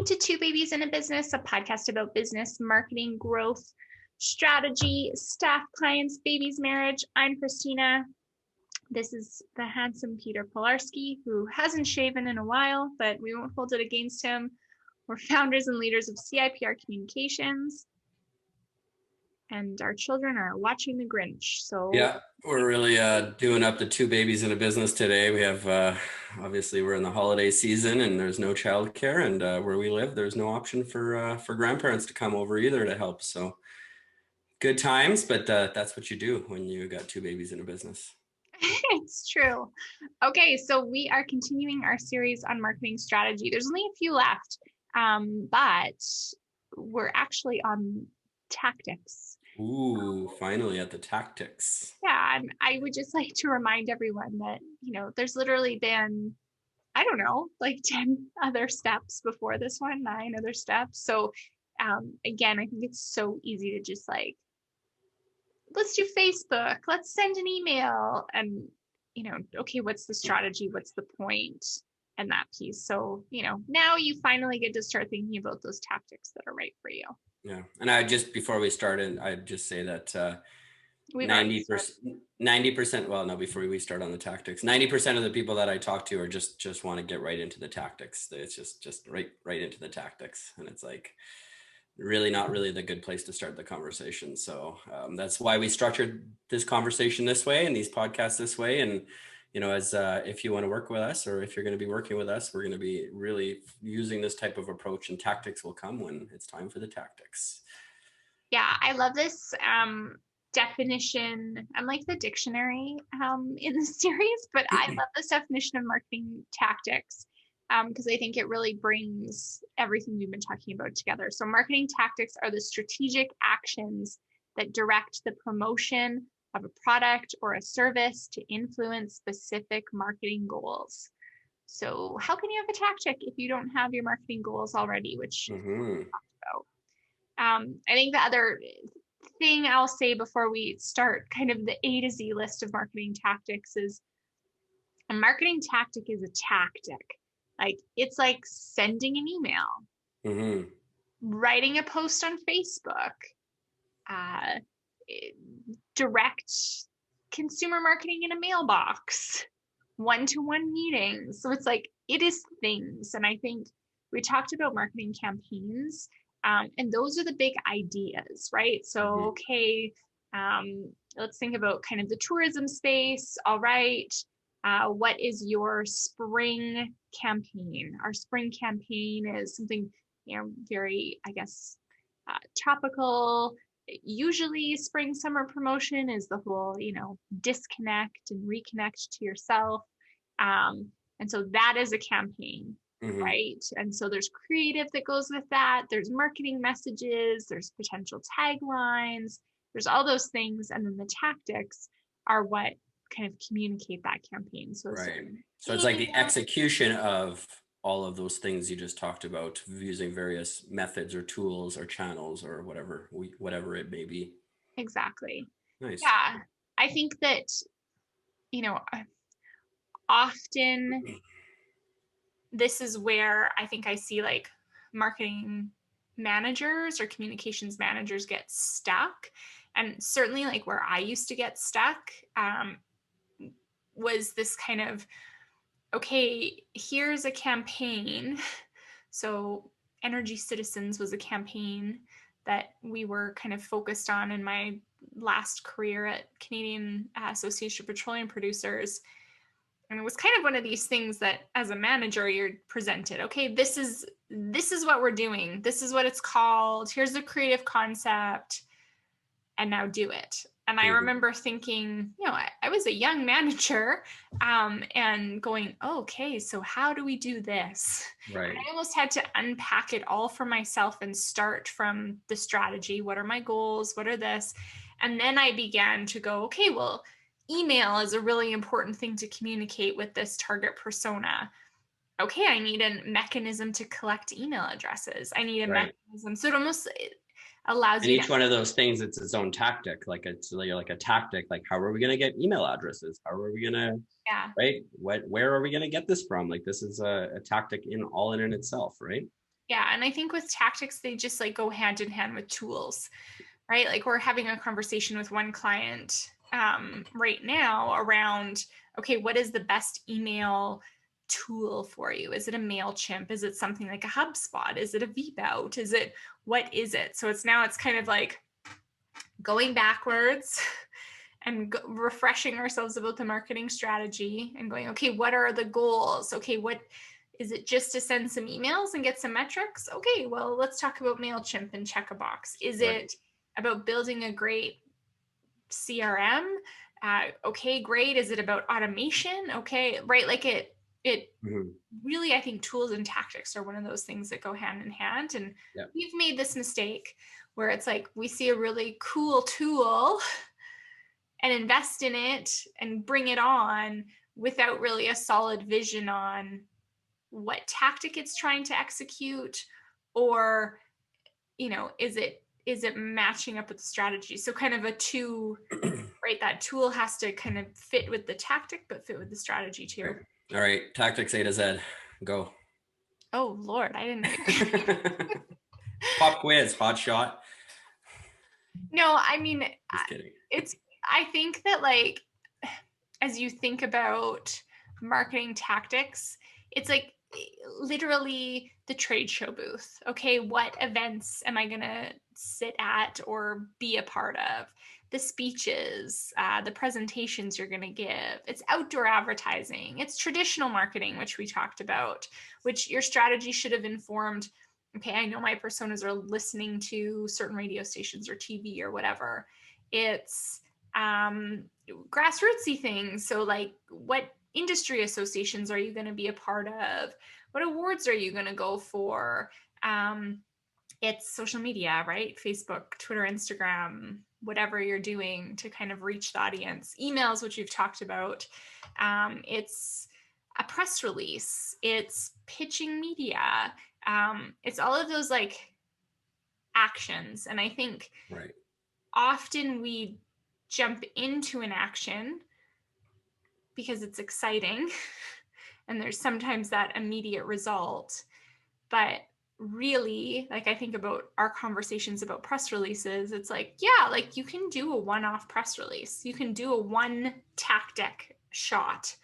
Welcome to Two Babies in a Business, a podcast about business, marketing, growth, strategy, staff, clients, babies, marriage. I'm Christina. This is the handsome Peter Polarski, who hasn't shaven in a while, but we won't hold it against him. We're founders and leaders of CIPR Communications, and our children are watching The Grinch. So yeah, we're really doing up the two babies in a business today. We have obviously we're in the holiday season and there's no childcare, and where we live there's no option for grandparents to come over either to help. So good times, but that's what you do when you got two babies in a business. it's true. Okay, so we are continuing our series on marketing strategy. There's only a few left, but we're actually on tactics. Ooh, finally at the tactics. Yeah, and I would just like to remind everyone that, there's literally been, I don't know, like 10 other steps before this one, 9 other steps. So again, I think it's so easy to just let's do Facebook, let's send an email, and, okay, what's the strategy? What's the point? And that piece. So, now you finally get to start thinking about those tactics that are right for you. Yeah, and I just before we started, I'd just say that 90%, well, no, before we start on the tactics, 90% of the people that I talk to are just want to get right into the tactics. It's just right into the tactics, and it's like really not really the good place to start the conversation. So that's why we structured this conversation this way and these podcasts this way. And as if you want to work with us, or if you're going to be working with us, we're going to be really using this type of approach, and tactics will come when it's time for the tactics. Yeah, I love this definition. I'm like the dictionary in the series, but I love this definition of marketing tactics because I think it really brings everything we've been talking about together. So marketing tactics are the strategic actions that direct the promotion of a product or a service to influence specific marketing goals. So how can you have a tactic if you don't have your marketing goals already, which we talked about? I think the other thing I'll say before we start kind of the A to Z list of marketing tactics is a marketing tactic is a tactic. Like it's like sending an email, writing a post on Facebook, direct consumer marketing in a mailbox, one-to-one meetings. So it's like, it is things. And I think we talked about marketing campaigns, and those are the big ideas, right? So, okay, let's think about kind of the tourism space. All right. What is your spring campaign? Our spring campaign is something, very, I guess, topical. Usually spring summer promotion is the whole, disconnect and reconnect to yourself. And so that is a campaign, right? And so there's creative that goes with that. There's marketing messages, there's potential taglines, there's all those things. And then the tactics are what kind of communicate that campaign. So right. So it's like the execution of all of those things you just talked about, using various methods or tools or channels or whatever it may be. Exactly. Nice. Yeah. I think that, often this is where I think I see like marketing managers or communications managers get stuck. And certainly like where I used to get stuck was this kind of, okay, here's a campaign. So Energy Citizens was a campaign that we were kind of focused on in my last career at Canadian Association of Petroleum Producers. And it was kind of one of these things that as a manager, you're presented, okay, this is what we're doing. This is what it's called. Here's the creative concept. And now do it. And I remember thinking, I was a young manager and going, okay, so how do we do this? Right. And I almost had to unpack it all for myself and start from the strategy. What are my goals? What are this? And then I began to go, okay, well, email is a really important thing to communicate with this target persona. Okay, I need a mechanism to collect email addresses. I need a mechanism. So it almost allows you each one of those things, it's its own tactic. Like it's like a tactic, like how are we going to get email addresses? How are we going to, right? Where are we going to get this from? Like this is a tactic in itself, right? Yeah. And I think with tactics, they just like go hand in hand with tools, right? Like we're having a conversation with one client right now around, okay, what is the best email tool for you? Is it a MailChimp? Is it something like a HubSpot? Is it a VBout? What is it? So it's kind of like going backwards and refreshing ourselves about the marketing strategy and going, okay, what are the goals? Okay, what is it, just to send some emails and get some metrics? Okay, well, let's talk about MailChimp and check a box. Is it about building a great CRM? Okay, great. Is it about automation? Okay, right. Like it really, I think tools and tactics are one of those things that go hand in hand. And we've made this mistake where it's like we see a really cool tool and invest in it and bring it on without really a solid vision on what tactic it's trying to execute, or, is it matching up with the strategy? So kind of a two, right? That tool has to kind of fit with the tactic, but fit with the strategy too. Right. All right. Tactics A to Z. Go. Oh, Lord. I didn't. Pop quiz, hot shot. No, I mean, Just kidding. I think that like, as you think about marketing tactics, it's like literally the trade show booth. Okay, what events am I going to sit at or be a part of? The speeches, the presentations you're going to give. It's outdoor advertising. It's traditional marketing, which we talked about, which your strategy should have informed. Okay, I know my personas are listening to certain radio stations or TV or whatever. It's grassrootsy things. So like, what industry associations are you going to be a part of? What awards are you going to go for? It's social media, right? Facebook, Twitter, Instagram, whatever you're doing to kind of reach the audience. Emails, which you've talked about. It's a press release. It's pitching media. It's all of those like actions. And I think often we jump into an action because it's exciting and there's sometimes that immediate result. But really, like I think about our conversations about press releases, it's like, yeah, like you can do a one-off press release. You can do a one tactic shot.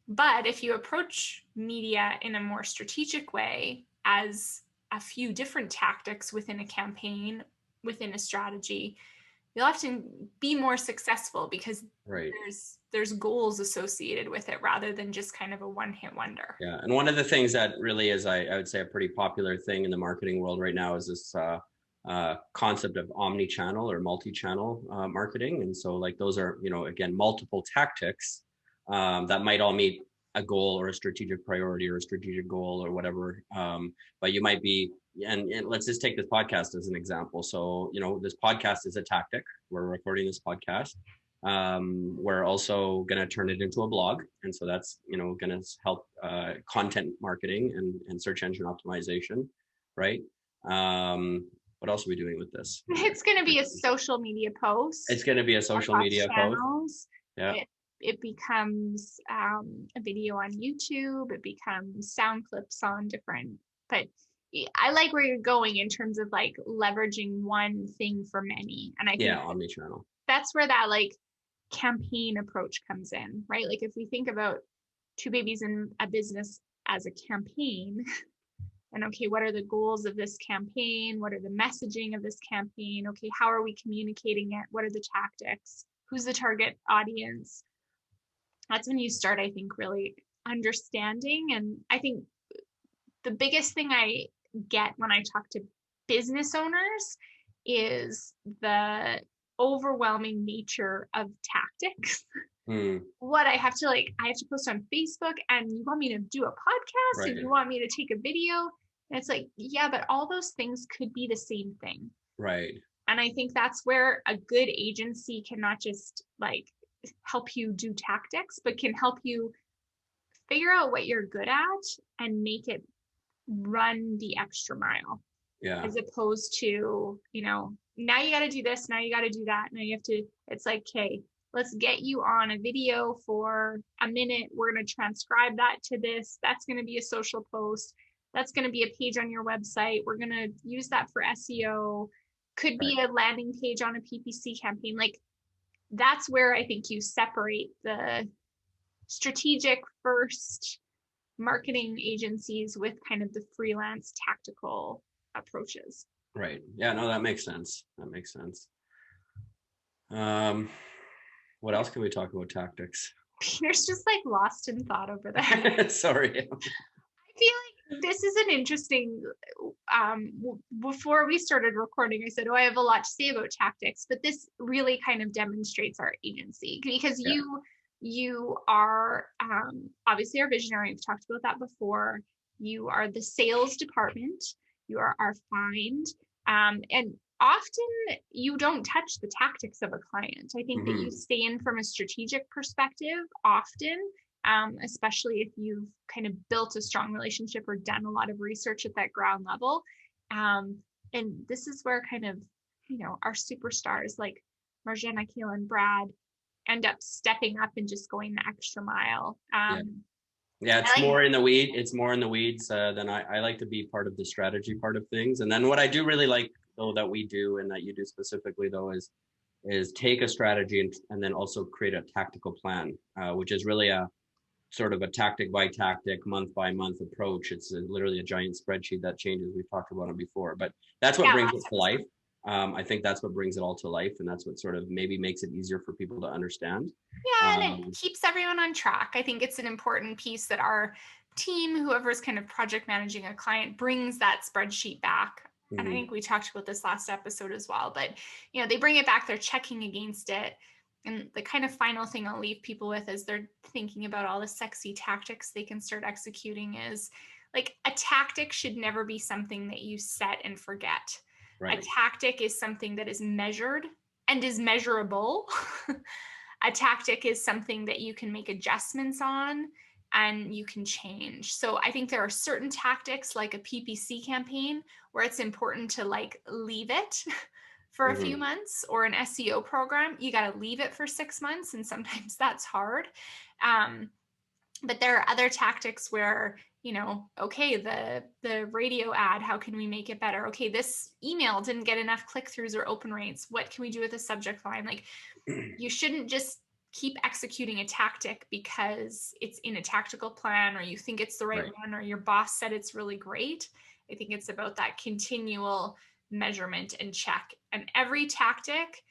But if you approach media in a more strategic way, as a few different tactics within a campaign, within a strategy, you'll often be more successful because there's goals associated with it rather than just kind of a one-hit wonder. Yeah, and one of the things that really is, I would say, a pretty popular thing in the marketing world right now is this concept of omnichannel or multi-channel marketing. And so like those are, again, multiple tactics that might all meet a goal or a strategic priority or a strategic goal or whatever. But you might be, and let's just take this podcast as an example. So, this podcast is a tactic. We're recording this podcast. We're also going to turn it into a blog. And so that's, going to help content marketing and search engine optimization, right? What else are we doing with this? It's going to be a social media post. It's going to be a social media post. Yeah. It becomes a video on YouTube. It becomes sound clips on different, but I like where you're going in terms of like leveraging one thing for many. And I think omnichannel. That's where that like campaign approach comes in, right? Like if we think about Two Babies in a Business as a campaign, and okay, what are the goals of this campaign? What are the messaging of this campaign? Okay, how are we communicating it? What are the tactics? Who's the target audience? That's when you start, I think, really understanding. And I think the biggest thing I get when I talk to business owners is the overwhelming nature of tactics. What I have to post on Facebook, and you want me to do a podcast, and you want me to take a video, and it's like, yeah, but all those things could be the same thing, right? And I think that's where a good agency can not just like help you do tactics, but can help you figure out what you're good at and make it run the extra mile. Yeah. As opposed to, now you got to do this, now you got to do that, now you have to, it's like, okay, let's get you on a video for a minute. We're going to transcribe that to this. That's going to be a social post. That's going to be a page on your website. We're going to use that for SEO. Could be a landing page on a PPC campaign. Like, that's where I think you separate the strategic first marketing agencies with kind of the freelance tactical approaches. Right. Yeah, no, that makes sense. What else can we talk about tactics? Peter's just like lost in thought over there. Sorry. I feel like this is an interesting, before we started recording, I said, I have a lot to say about tactics, but this really kind of demonstrates our agency, because you are obviously our visionary. We've talked about that before. You are the sales department. You are our find. And often you don't touch the tactics of a client. I think that you stay in from a strategic perspective often, especially if you've kind of built a strong relationship or done a lot of research at that ground level. And this is where kind of, our superstars like Marjana, Kayla, and Brad end up stepping up and just going the extra mile. It's more in the weed. It's more in the weeds than I like to be part of the strategy part of things. And then what I do really like, though, that we do and that you do specifically, though, is take a strategy and then also create a tactical plan, which is really a sort of a tactic by tactic, month by month approach. It's literally a giant spreadsheet that changes. We've talked about it before, but that's what brings it to life. I think that's what brings it all to life, and that's what sort of maybe makes it easier for people to understand. Yeah, and it keeps everyone on track. I think it's an important piece that our team, whoever's kind of project managing a client, brings that spreadsheet back. And I think we talked about this last episode as well, but they bring it back, they're checking against it. And the kind of final thing I'll leave people with as they're thinking about all the sexy tactics they can start executing is, like, a tactic should never be something that you set and forget. Right. A tactic is something that is measured and is measurable. A tactic is something that you can make adjustments on and you can change. So I think there are certain tactics, like a PPC campaign, where it's important to leave it for a few months, or an SEO program, you got to leave it for 6 months. And sometimes that's hard. But there are other tactics where, okay, the radio ad, how can we make it better? Okay, this email didn't get enough click-throughs or open rates. What can we do with the subject line? Like, you shouldn't just keep executing a tactic because it's in a tactical plan, or you think it's the right one, or your boss said it's really great. I think it's about that continual measurement and check. And every tactic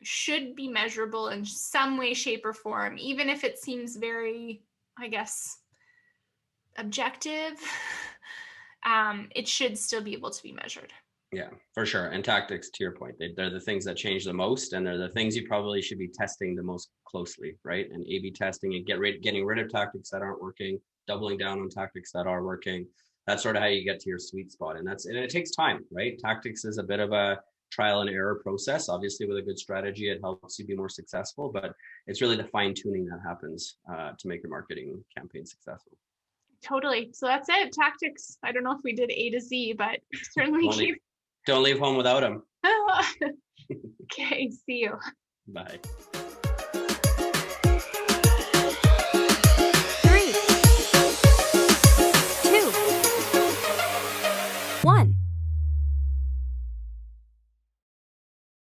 should be measurable in some way, shape, or form, even if it seems very, I guess, objective. It should still be able to be measured. Yeah, for sure. And tactics, to your point, they're the things that change the most, and they're the things you probably should be testing the most closely, right? And A/B testing and getting rid of tactics that aren't working, doubling down on tactics that are working. That's sort of how you get to your sweet spot. And it takes time, right? Tactics is a bit of a trial and error process. Obviously, with a good strategy, it helps you be more successful, but it's really the fine tuning that happens to make your marketing campaign successful. Totally. So that's it. Tactics. I don't know if we did A to Z, but certainly don't leave home without them. Okay. See you. Bye.